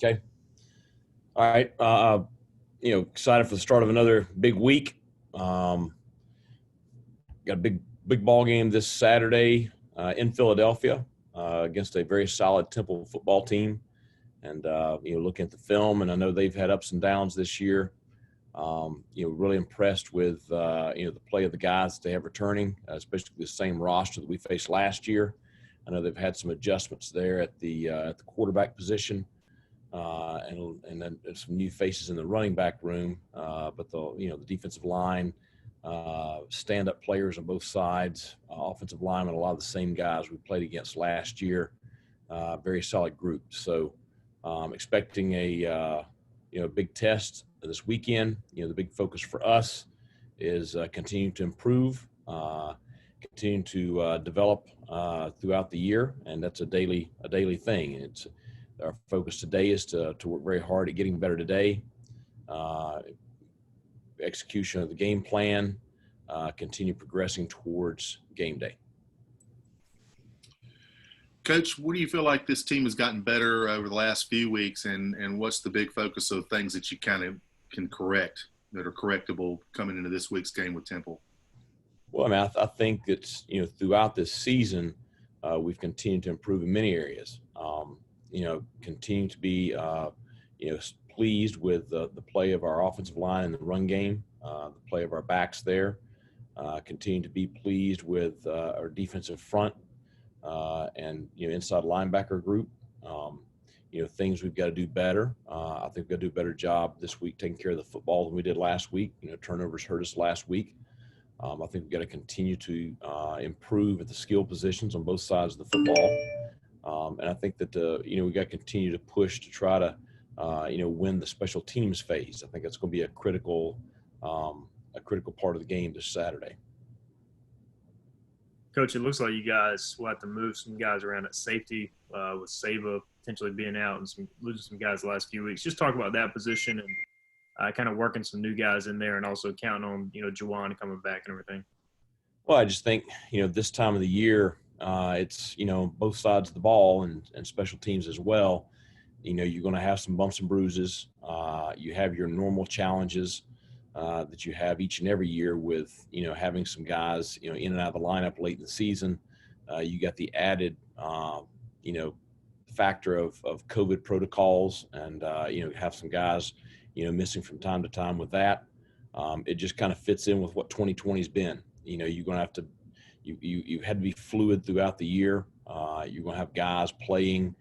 Okay. All right. Excited for the start of another big week. Got a big ball game this Saturday in Philadelphia against a very solid Temple football team. And looking at the film, and I know they've had ups and downs this year. Really impressed with the play of the guys that they have returning, especially the same roster that we faced last year. I know they've had some adjustments there at the quarterback position. And then some new faces in the running back room, but the defensive line, stand-up players on both sides, offensive linemen, a lot of the same guys we played against last year. Very solid group. So expecting a big test this weekend. The big focus for us is continuing to improve, continue to develop throughout the year, and that's a daily thing. Our focus today is to work very hard at getting better today, execution of the game plan, continue progressing towards game day. Coach, what do you feel like this team has gotten better over the last few weeks, and what's the big focus of things that you kind of can correct that are correctable coming into this week's game with Temple? Well, I mean, I think it's, throughout this season, we've continued to improve in many areas. Continue to be, pleased with the play of our offensive line in the run game, the play of our backs there. Continue to be pleased with our defensive front and, inside linebacker group. Things we've got to do better. I think we've got to do a better job this week taking care of the football than we did last week. Turnovers hurt us last week. I think we've got to continue to improve at the skill positions on both sides of the football. And I think that, we got to continue to push to try to, win the special teams phase. I think that's going to be a critical part of the game this Saturday. Coach, it looks like you guys will have to move some guys around at safety with Saba potentially being out and losing some guys the last few weeks. Just talk about that position and kind of working some new guys in there and also counting on, Juwan coming back and everything. Well, I just think, this time of the year, it's, both sides of the ball and special teams as well. You're going to have some bumps and bruises. You have your normal challenges that you have each and every year with, having some guys, in and out of the lineup late in the season. You got the added, factor of COVID protocols and, have some guys, missing from time to time with that. It just kind of fits in with what 2020 has been. You're going to have to, you had to be fluid throughout the year. You're going to have guys playing,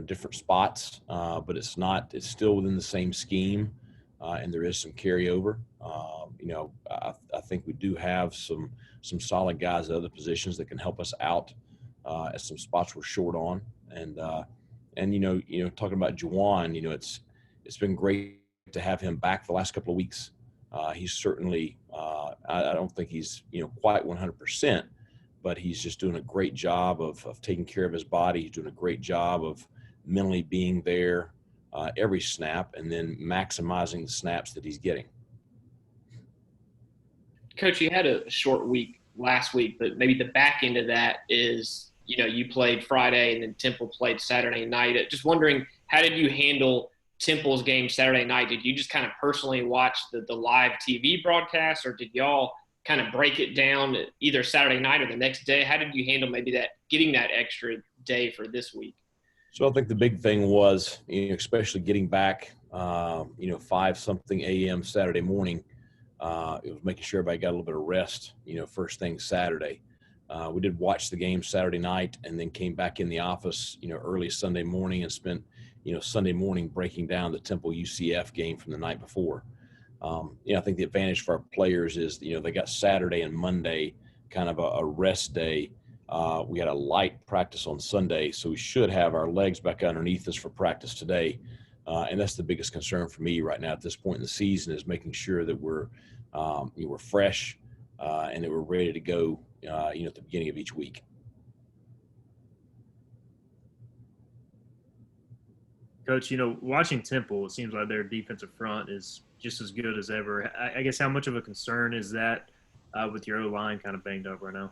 different spots, but it's still within the same scheme. And there is some carryover. I think we do have some solid guys at other positions that can help us out at some spots we're short on. And talking about Juwan, it's been great to have him back the last couple of weeks. He's certainly, I don't think he's, quite 100%, but he's just doing a great job of taking care of his body. He's doing a great job of mentally being there every snap and then maximizing the snaps that he's getting. Coach, you had a short week last week, but maybe the back end of that is, you played Friday and then Temple played Saturday night. Just wondering, how did you handle Temple's game Saturday night? Did you just kind of personally watch the live TV broadcast, or did y'all kind of break it down either Saturday night or the next day? How did you handle maybe getting that extra day for this week? So I think the big thing was, especially getting back, 5-something a.m. Saturday morning, it was making sure everybody got a little bit of rest, first thing Saturday. We did watch the game Saturday night and then came back in the office, early Sunday morning and spent, Sunday morning breaking down the Temple UCF game from the night before. I think the advantage for our players is, they got Saturday and Monday kind of a rest day. We had a light practice on Sunday, so we should have our legs back underneath us for practice today. And that's the biggest concern for me right now at this point in the season, is making sure that we're fresh and that we're ready to go, at the beginning of each week. Coach, watching Temple, it seems like their defensive front is just as good as ever. I guess how much of a concern is that with your O-line kind of banged up right now?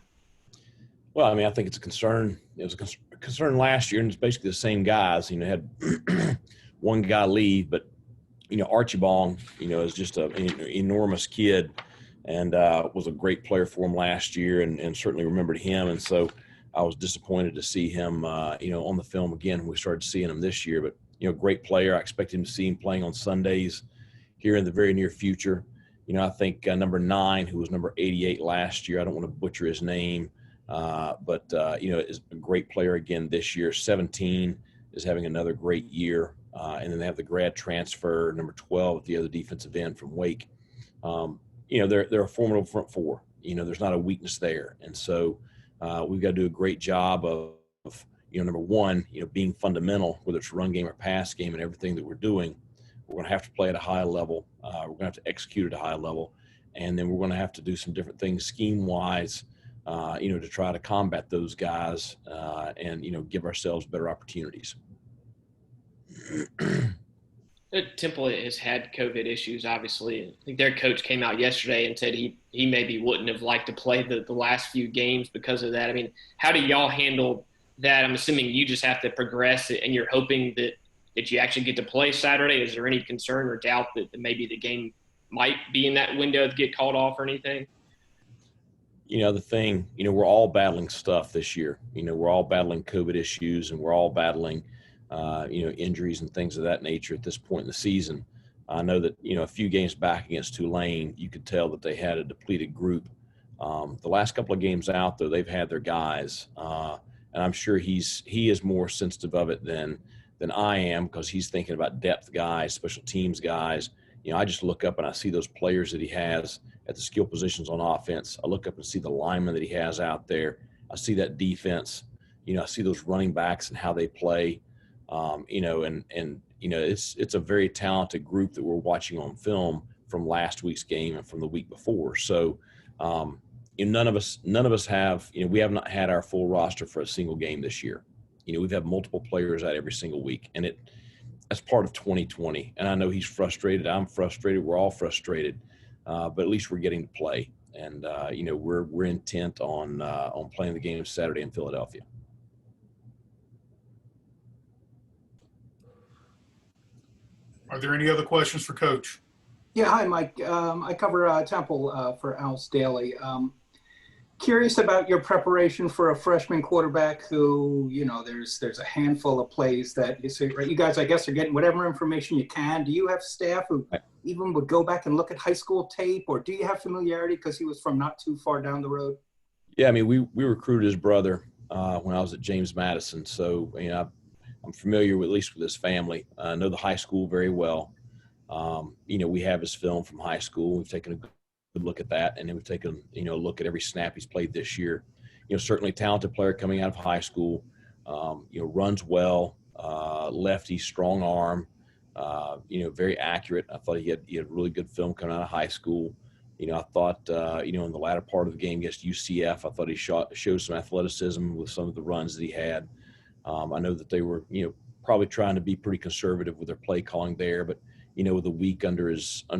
Well, I mean, I think it's a concern. It was a concern last year, and it's basically the same guys. Had one guy leave, but Archie Bong, is just an enormous kid, and was a great player for him last year, and certainly remembered him. And so I was disappointed to see him, on the film again when we started seeing him this year. But great player. I expect him to see him playing on Sundays here in the very near future. I think number 9, who was number 88 last year, I don't want to butcher his name, but is a great player again this year. 17 is having another great year. And then they have the grad transfer, number 12, the other defensive end from Wake. They're a formidable front four. There's not a weakness there. And so we've got to do a great job of number one, being fundamental, whether it's run game or pass game and everything that we're doing. We're going to have to play at a high level. We're going to have to execute at a high level. And then we're going to have to do some different things scheme-wise, to try to combat those guys and, give ourselves better opportunities. Temple has had COVID issues, obviously. I think their coach came out yesterday and said he maybe wouldn't have liked to play the last few games because of that. I mean, how do y'all handle that? I'm assuming you just have to progress it, and you're hoping that you actually get to play Saturday. Is there any concern or doubt that maybe the game might be in that window to get called off or anything? The thing, we're all battling stuff this year. We're all battling COVID issues, and we're all battling injuries and things of that nature at this point in the season. I know that, a few games back against Tulane, you could tell that they had a depleted group. The last couple of games out, though, they've had their guys. And I'm sure he is more sensitive of it than I am, because he's thinking about depth guys, special teams guys. I just look up and I see those players that he has at the skill positions on offense. I look up and see the linemen that he has out there. I see that defense. I see those running backs and how they play. It's a very talented group that we're watching on film from last week's game and from the week before. So, none of us have, we have not had our full roster for a single game this year. We've had multiple players out every single week, and that's part of 2020. And I know he's frustrated. I'm frustrated. We're all frustrated, but at least we're getting to play. And, we're intent on playing the game Saturday in Philadelphia. Are there any other questions for Coach? Yeah, hi, Mike. I cover Temple for Owls Daily. Curious about your preparation for a freshman quarterback who, there's a handful of plays that you guys, I guess, are getting whatever information you can. Do you have staff who even would go back and look at high school tape, or do you have familiarity because he was from not too far down the road? Yeah, I mean, we recruited his brother when I was at James Madison, so I'm familiar with, at least with his family. I know the high school very well. We have his film from high school. We've taken a good look at that, and then we've taken a look at every snap he's played this year. Certainly talented player coming out of high school. Runs well, lefty, strong arm. Very accurate. I thought he had really good film coming out of high school. I thought in the latter part of the game against UCF, I thought he showed some athleticism with some of the runs that he had. I know that they were probably trying to be pretty conservative with their play calling there, but with a week under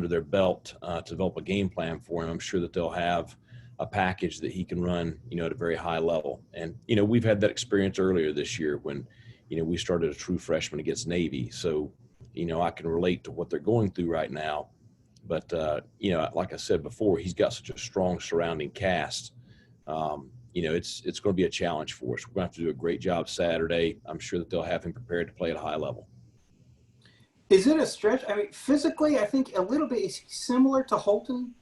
their belt to develop a game plan for him, I'm sure that they'll have a package that he can run, at a very high level. And, we've had that experience earlier this year when, we started a true freshman against Navy. So, I can relate to what they're going through right now. But, like I said before, he's got such a strong surrounding cast. It's going to be a challenge for us. We're going to have to do a great job Saturday. I'm sure that they'll have him prepared to play at a high level. Is it a stretch? I mean, physically, I think a little bit is similar to Holton,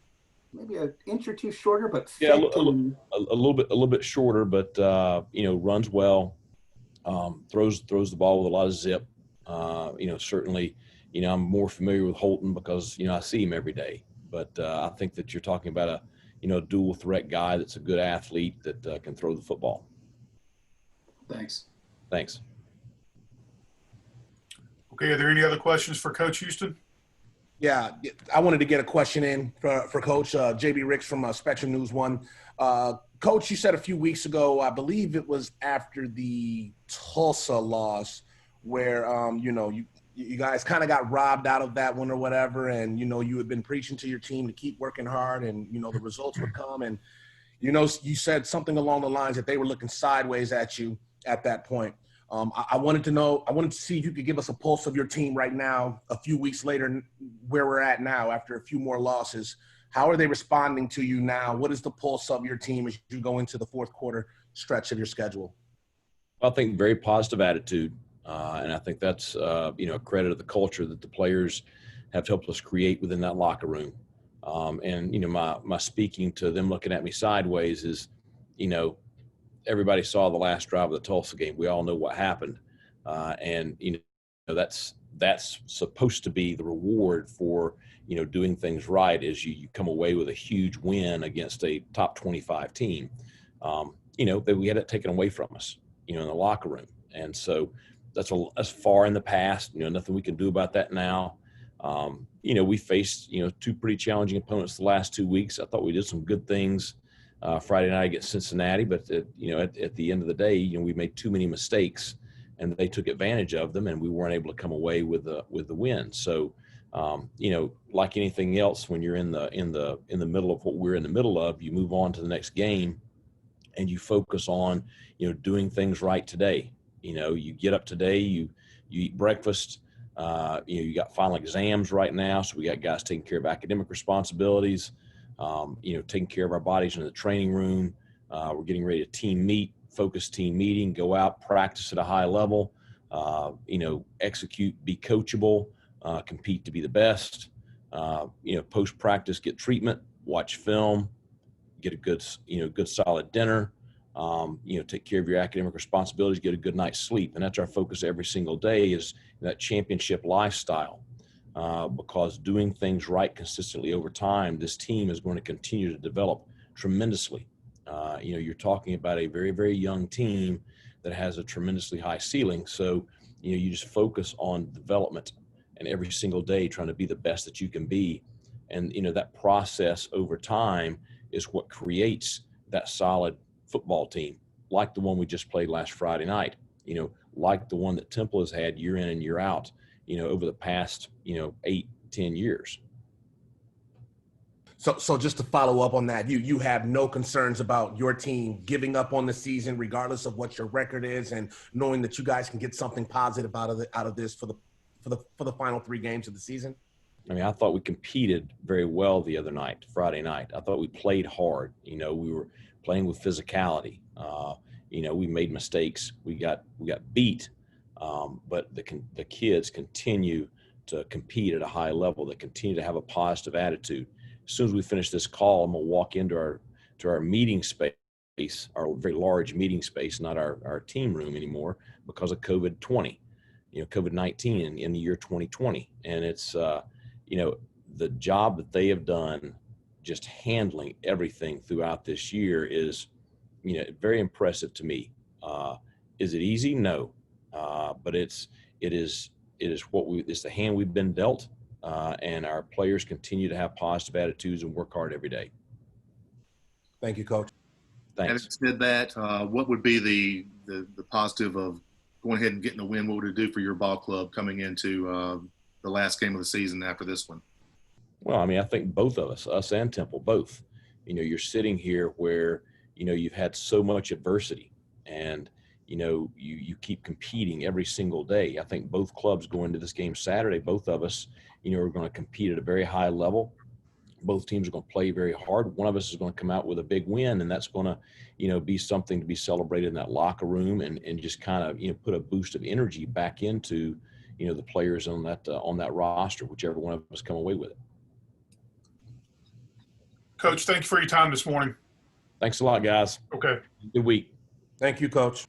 maybe an inch or two shorter, but yeah, a little bit shorter, but runs well, throws the ball with a lot of zip. Certainly, I'm more familiar with Holton because I see him every day. But I think that you're talking about a dual threat guy that's a good athlete that can throw the football. Thanks. Okay, are there any other questions for Coach Houston? Yeah, I wanted to get a question in for Coach JB Ricks from Spectrum News 1. Coach, you said a few weeks ago, I believe it was after the Tulsa loss, where you guys kind of got robbed out of that one or whatever, and you had been preaching to your team to keep working hard, and the results would come, and you said something along the lines that they were looking sideways at you. at that point. I wanted to see if you could give us a pulse of your team right now, a few weeks later, where we're at now after a few more losses. How are they responding to you now? What is the pulse of your team as you go into the fourth quarter stretch of your schedule? I think very positive attitude. And I think that's, a credit of the culture that the players have helped us create within that locker room. My speaking to them looking at me sideways is, everybody saw the last drive of the Tulsa game. We all know what happened. That's supposed to be the reward for, doing things right is you come away with a huge win against a top 25 team, that we had it taken away from us, in the locker room. And so that's far in the past, nothing we can do about that now. We faced, two pretty challenging opponents the last 2 weeks. I thought we did some good things Friday night against Cincinnati, but at the end of the day, we made too many mistakes and they took advantage of them and we weren't able to come away with the win. So, like anything else, when you're in the middle of what we're in the middle of, you move on to the next game and you focus on, doing things right today. You get up today, you eat breakfast, you got final exams right now. So we got guys taking care of academic responsibilities, taking care of our bodies in the training room. We're getting ready to focus team meeting, go out, practice at a high level, execute, be coachable, compete to be the best, post-practice, get treatment, watch film, get a good solid dinner, take care of your academic responsibilities, get a good night's sleep. And that's our focus every single day is that championship lifestyle. Because doing things right consistently over time, this team is going to continue to develop tremendously. You're talking about a very, very young team that has a tremendously high ceiling. So, you just focus on development and every single day trying to be the best that you can be. And, that process over time is what creates that solid football team, like the one we just played last Friday night, like the one that Temple has had year in and year out, over the past, 8-10 years. So just to follow up on that, you have no concerns about your team giving up on the season, regardless of what your record is, and knowing that you guys can get something positive out of this for the final 3 games of the season? I mean, I thought we competed very well the other night, Friday night. I thought we played hard. We were playing with physicality. We made mistakes. We got beat. But the kids continue to compete at a high level. They continue to have a positive attitude. As soon as we finish this call, I'm gonna walk into our meeting space, our very large meeting space, not our team room anymore because of COVID-20, COVID-19 in the year 2020. And it's, the job that they have done just handling everything throughout this year is, very impressive to me. Is it easy? No. But it is it's the hand we've been dealt, and our players continue to have positive attitudes and work hard every day. Thank you, Coach. Thanks. Having said that, what would be the positive of going ahead and getting a win? What would it do for your ball club coming into the last game of the season after this one? Well, I mean, I think both of us and Temple, both, you're sitting here where, you've had so much adversity and, you keep competing every single day. I think both clubs go into this game Saturday. Both of us, are going to compete at a very high level. Both teams are going to play very hard. One of us is going to come out with a big win, and that's going to, be something to be celebrated in that locker room and just kind of, put a boost of energy back into, the players on that roster, whichever one of us come away with it. Coach, thank you for your time this morning. Thanks a lot, guys. Okay. Good week. Thank you, Coach.